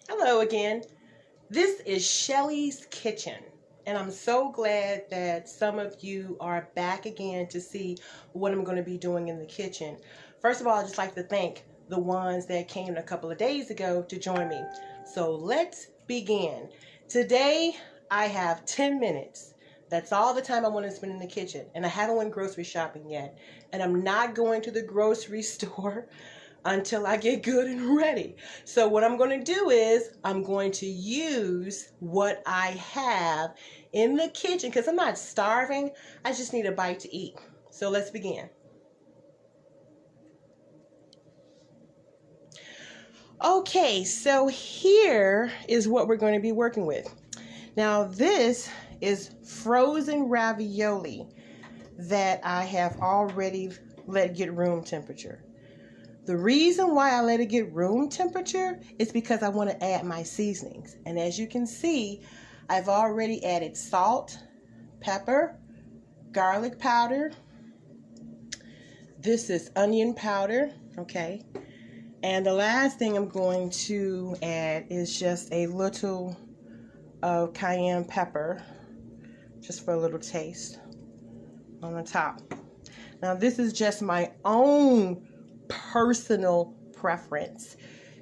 Hello again. This is Shelly's Kitchen, and I'm so glad that some of you are back again to see what I'm going to be doing in the kitchen. First of all, I'd just like to thank the ones that came a couple of days ago to join me. So let's begin. Today, I have 10 minutes. That's all the time I want to spend in the kitchen, and I haven't went grocery shopping yet, and I'm not going to the grocery store until I get good and ready. So what I'm going to do is I'm going to use what I have in the kitchen because I'm not starving. I just need a bite to eat. So let's begin. Okay, so here is what we're going to be working with. Now this is frozen ravioli that I have already let get room temperature. The reason why I let it get room temperature is because I want to add my seasonings. And as you can see, I've already added salt, pepper, garlic powder. This is onion powder, okay? And the last thing I'm going to add is just a little of cayenne pepper, just for a little taste on the top. Now this is just my own personal preference.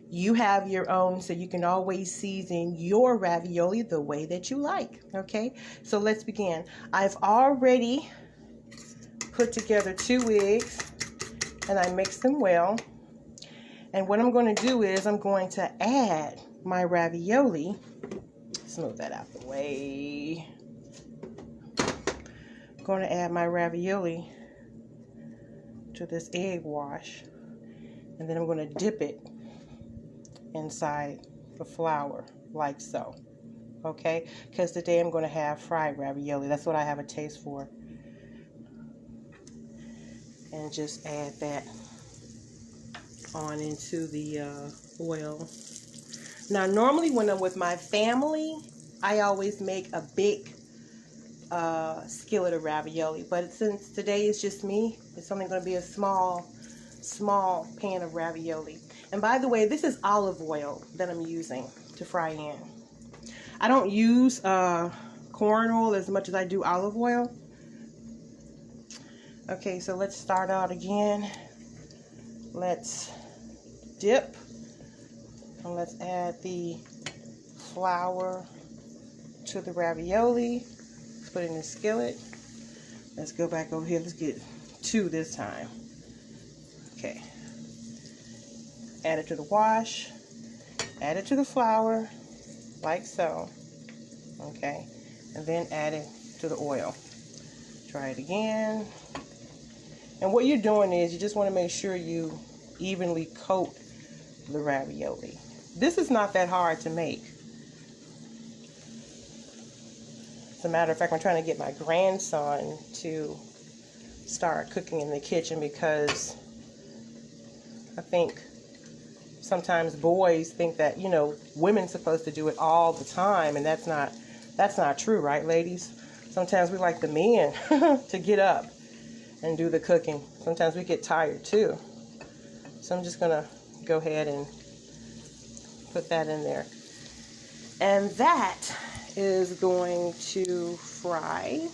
You have your own, so you can always season your ravioli the way that you like. Okay, so let's begin. I've already put together 2 eggs and I mixed them well. And what I'm going to do is I'm going to add my ravioli. Smooth that out the way. I'm going to add my ravioli to this egg wash. And then I'm going to dip it inside the flour like so. Okay? Because today I'm going to have fried ravioli. That's what I have a taste for. And just add that on into the oil. Now normally when I'm with my family, I always make a big skillet of ravioli. But since today is just me, it's only going to be a small pan of ravioli. And by the way, this is olive oil that I'm using to fry in. I don't use corn oil as much as I do olive oil. Okay, so let's start out again. Let's dip and let's add the flour to the ravioli. Let's put it in the skillet. Let's go back over here. Let's get 2 this time. Okay. Add it to the wash. Add it to the flour, like so. Okay. And then add it to the oil. Try it again. And what you're doing is you just want to make sure you evenly coat the ravioli. This is not that hard to make. As a matter of fact, I'm trying to get my grandson to start cooking in the kitchen because I think sometimes boys think that, you know, women's supposed to do it all the time, and that's not true, right, ladies? Sometimes we like the men to get up and do the cooking. Sometimes we get tired too. So I'm just gonna go ahead and put that in there. And that is going to fry.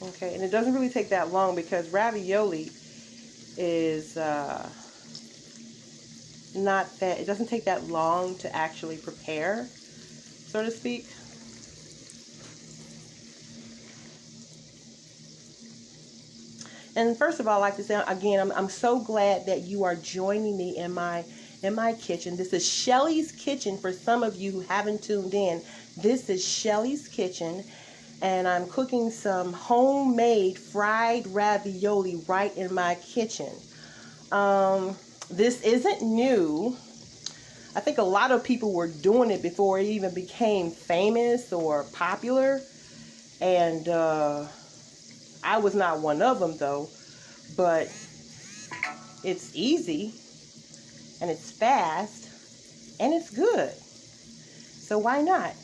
Okay, and it doesn't really take that long because ravioli is not that, it doesn't take that long to actually prepare, so to speak. And first of all, I'd like to say again, I'm so glad that you are joining me in my kitchen. This is Shelly's Kitchen. For some of you who haven't tuned in, this is Shelly's Kitchen, and I'm cooking some homemade fried ravioli right in my kitchen. This isn't new. I think a lot of people were doing it before it even became famous or popular, and I was not one of them though. But it's easy and it's fast and it's good, so why not?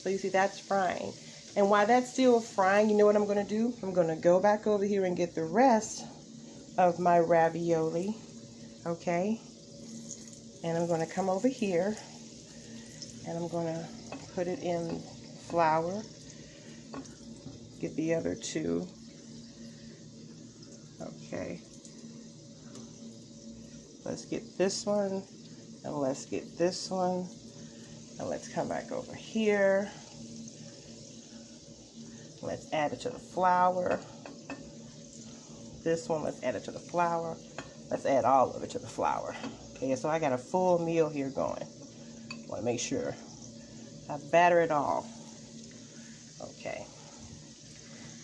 So you see that's frying, and while that's still frying, you know what I'm going to do? I'm going to go back over here and get the rest of my ravioli. Okay, And I'm going to come over here and I'm going to put it in flour. Get the other two. Okay. Let's get this one, and let's get this one, and let's come back over here. Let's add it to the flour. This one, let's add it to the flour. Let's add all of it to the flour. Okay, so I got a full meal here going. I want to make sure I batter it all. Okay.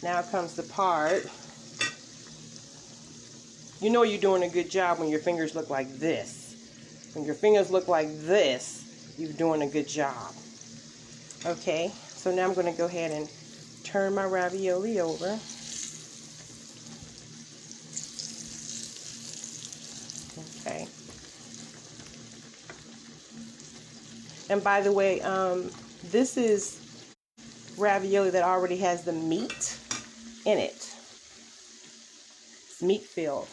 Now comes the part. You know you're doing a good job when your fingers look like this. When your fingers look like this, you're doing a good job. Okay, so now I'm going to go ahead and turn my ravioli over. Okay. And by the way, this is ravioli that already has the meat in it. It's meat filled.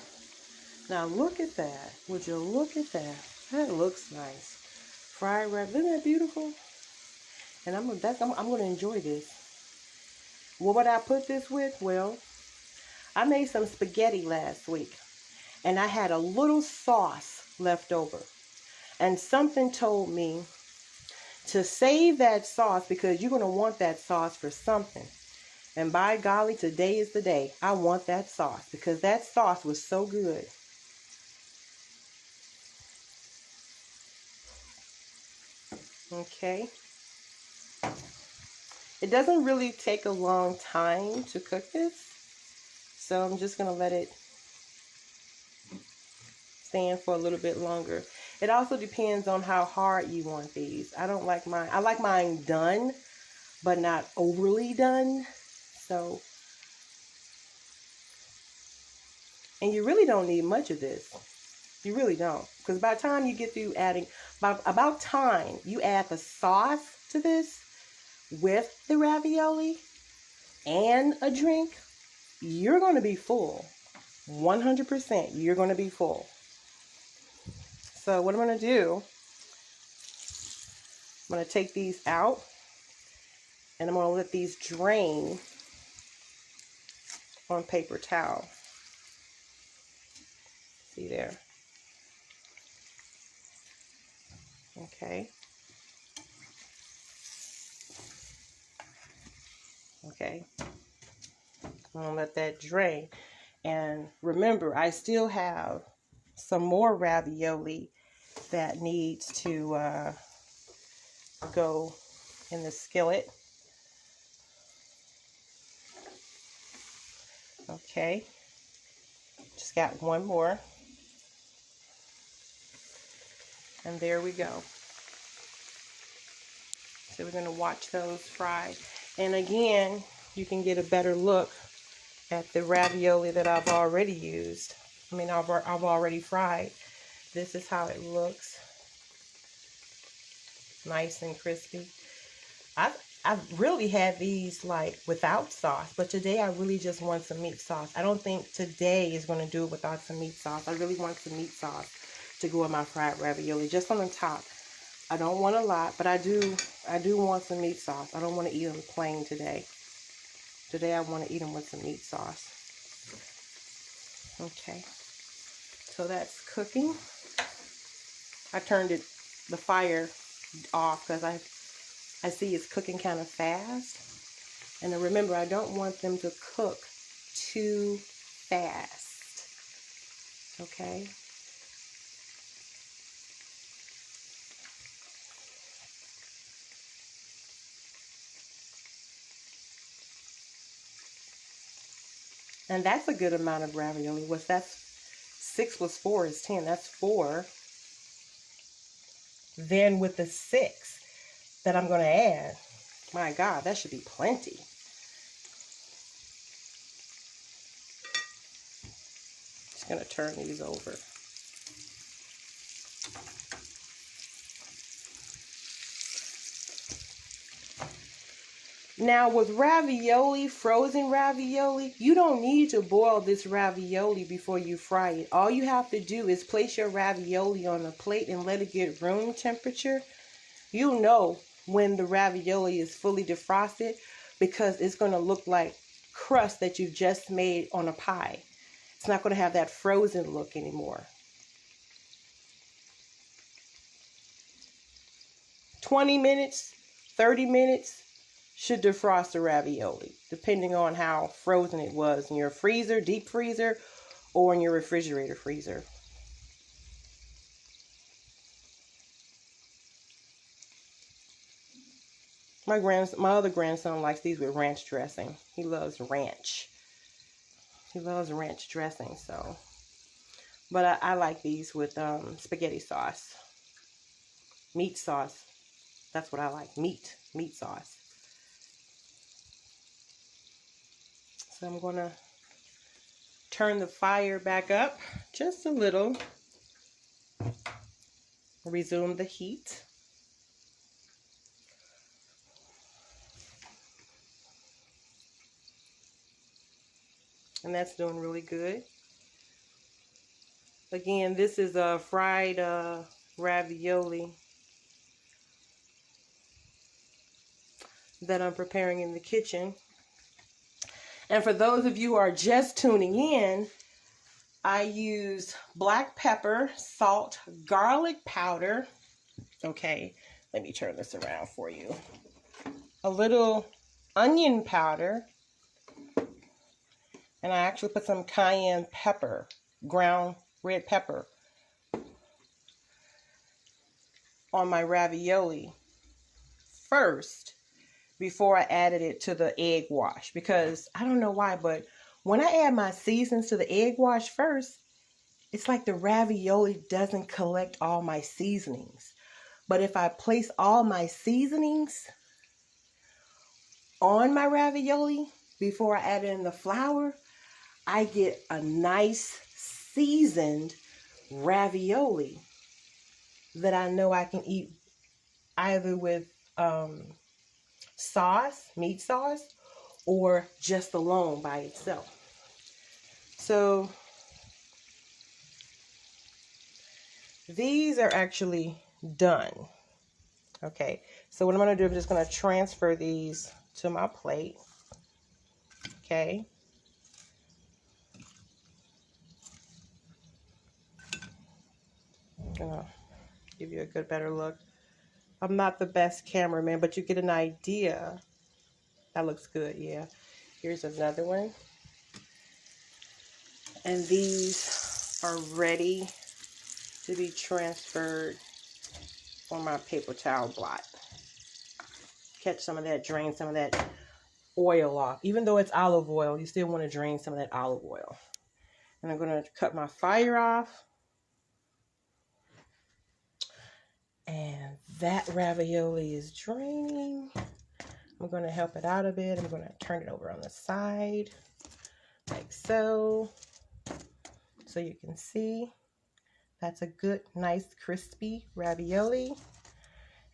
Now look at that. Would you look at that? That looks nice. Fried ravioli. Isn't that beautiful? And I'm going to enjoy this. What would I put this with? Well, I made some spaghetti last week, and I had a little sauce left over. And something told me to save that sauce because you're going to want that sauce for something. And by golly, today is the day. I want that sauce because that sauce was so good. Okay. It doesn't really take a long time to cook this, so I'm just going to let it stand for a little bit longer. It also depends on how hard you want these. I don't like mine. I like mine done, but not overly done. So, and you really don't need much of this. You really don't. Because by the time you get through adding, about time you add the sauce to this with the ravioli and a drink, you're going to be full. 100%, you're going to be full. So what I'm going to do, I'm going to take these out and I'm going to let these drain on paper towel. See there? Okay. Okay. I'm going to let that drain. And remember, I still have some more ravioli that needs to go in the skillet. Okay. Just got one more. And there we go. So we're going to watch those fry. And again, you can get a better look at the ravioli that I've already used. I mean, I've already fried. This is how it looks. Nice and crispy. I've really had these like without sauce, but today I really just want some meat sauce. I don't think today is going to do it without some meat sauce. I really want some meat sauce to go in my fried ravioli, just on the top. I don't want a lot, but I do want some meat sauce. I don't want to eat them plain today. Today I want to eat them with some meat sauce. Okay, so that's cooking. I turned the fire off because I see it's cooking kind of fast. And then remember, I don't want them to cook too fast. Okay. And that's a good amount of ravioli. That's 6 plus 4 is 10. That's 4. Then with the 6 that I'm going to add, my God, that should be plenty. Just going to turn these over. Now with ravioli, frozen ravioli, you don't need to boil this ravioli before you fry it. All you have to do is place your ravioli on a plate and let it get room temperature. You'll know when the ravioli is fully defrosted because it's going to look like crust that you've just made on a pie. It's not going to have that frozen look anymore. 20 minutes, 30 minutes should defrost the ravioli, depending on how frozen it was in your freezer, deep freezer, or in your refrigerator freezer. My other grandson likes these with ranch dressing. He loves ranch. He loves ranch dressing, so. But I like these with spaghetti sauce. Meat sauce. That's what I like. Meat sauce. So I'm going to turn the fire back up just a little. Resume the heat. And that's doing really good. Again, this is a fried ravioli that I'm preparing in the kitchen. And for those of you who are just tuning in, I use black pepper, salt, garlic powder. Okay, let me turn this around for you. A little onion powder. And I actually put some cayenne pepper, ground red pepper, on my ravioli first before I added it to the egg wash. Because I don't know why, but when I add my seasonings to the egg wash first, it's like the ravioli doesn't collect all my seasonings. But if I place all my seasonings on my ravioli before I add in the flour, I get a nice seasoned ravioli that I know I can eat either with sauce, meat sauce, or just alone by itself. So these are actually done. Okay, so what I'm going to do, I'm just going to transfer these to my plate. Okay. I'm going to give you a good, better look. I'm not the best cameraman, but you get an idea. That looks good, yeah. Here's another one. And these are ready to be transferred on my paper towel blot. Catch some of that, drain some of that oil off. Even though it's olive oil, you still want to drain some of that olive oil. And I'm going to cut my fire off. And that ravioli is draining. I'm going to help it out a bit. I'm going to turn it over on the side, like so. So you can see that's a good, nice, crispy ravioli.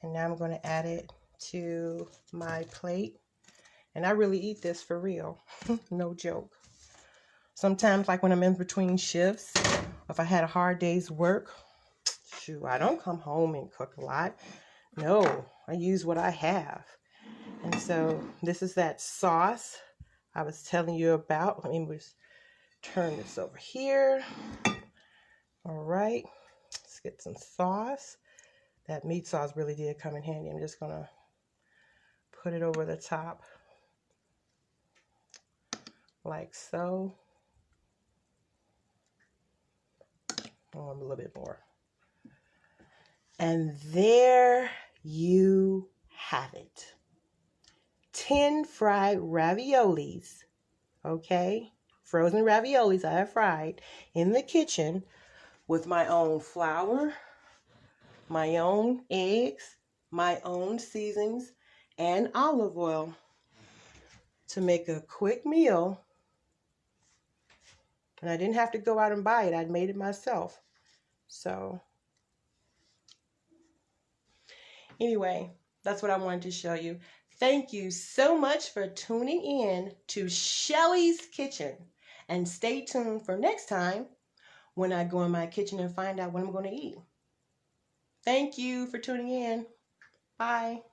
And now I'm going to add it to my plate. And I really eat this for real. No joke. Sometimes, like when I'm in between shifts, if I had a hard day's work, shoot, I don't come home and cook a lot. No, I use what I have. And so this is that sauce I was telling you about. Let me just turn this over here. All right, let's get some sauce. That meat sauce really did come in handy. I'm just going to put it over the top like so. Oh, a little bit more. And there you have it. 10 fried raviolis, okay? Frozen raviolis I have fried in the kitchen with my own flour, my own eggs, my own seasonings, and olive oil to make a quick meal. And I didn't have to go out and buy it. I made it myself. So anyway, that's what I wanted to show you. Thank you so much for tuning in to Shelly's Kitchen. And stay tuned for next time when I go in my kitchen and find out what I'm going to eat. Thank you for tuning in. Bye.